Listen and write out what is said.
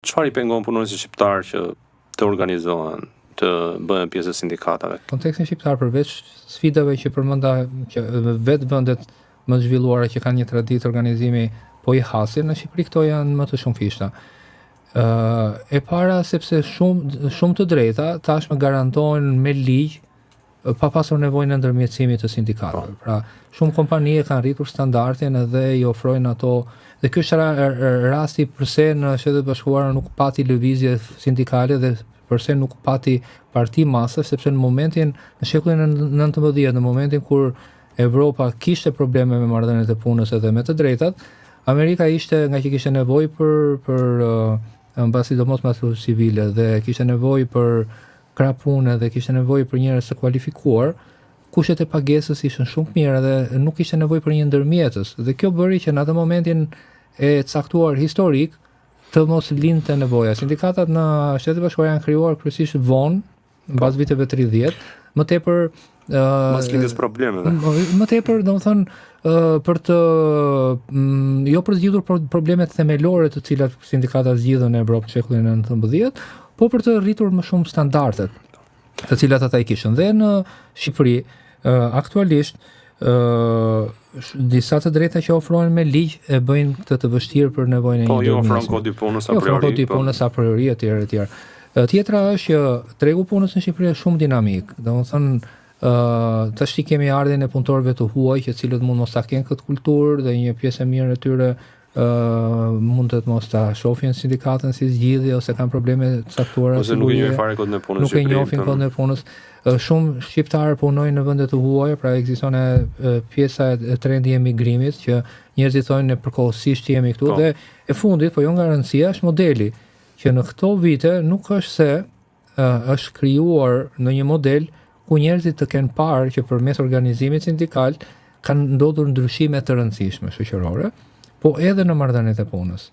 Çfarë I pengon punuesit shqiptar që të organizohen, të bëhen pjesë e sindikatave? Kontekstin shqiptar përveç sfidave që përmenda që vetë vendet më të zhvilluara që kanë një traditë organizimi po I hasin, në Shqipëri këto janë më të shumëfishta. E para sepse shumë të drejta tashmë garantohen me ligj pa pasur nevojë në ndërmjetësimit të sindikatave. Pra, shumë kompani kanë rritur standardin edhe I ofrojnë ato, dhe ky është rasti pse në Shtetet Bashkuara nuk pati lëvizje sindikale dhe pse nuk pati parti mase, sepse në momentin në shekullin 19, në momentin kur Evropa kishte probleme me marrëdhëniet e punës edhe me të drejtat, Amerika ishte nga që kishte nevojë për mbasi domos masë civile dhe kishte nevojë për krah pune dhe kishte nevojë për njerëz të kualifikuar, kushtet e pagesës ishin shumë mirë dhe nuk kishte nevojë për një ndërmjetës. Dhe kjo bëri që në atë momentin e caktuar historik të mos lindte nevoja. Sindikatat në Shtetet Bashkuara janë krijuar kryesisht vonë, mbas viteve 30, më tepër Mas lidhjes problemeve. Më tepër, domethënë për të jo për të zgjidhur problemet themelore të cilat sindikatat zgjidhën në Evropë në shekullin 19, po për të rritur më shumë standardet të cilat ata I kishin. Dhe në Shqipëri aktualisht disa të drejta që ofrojnë me ligj e bëjnë këtë të vështirë për nevojën e një jo ofron kodi punës a priori. Jo ofron kodi punës a priori etj. Tjetra është që tregu punës në Shqipëri është shumë dinamik. Domethënë tash kemi ardhen e punëtorëve të huaj, që cilët mund mos ta kenë këtë kulturë dhe një pjesë e mirë e tyre mund të mos ta shohin sindikatën si zgjidhje ose kanë probleme të caktuara ose nuk e njohin fare kodin e punës. Nuk e njohin kodin e punës. Shumë shqiptarë punojnë në vende të huaja, pra ekziston pjesa e trendi i emigrimit që njerëzit thonë përkohësisht jemi këtu dhe e fundit, po jo nga rëndësia, është modeli që në këto vite nuk është se është krijuar në një model ku njerëzit të kenë parë që përmes organizimit sindikal kanë ndodhur ndryshime të rëndësishme shoqërore, po edhe në marrëdhëniet e punës.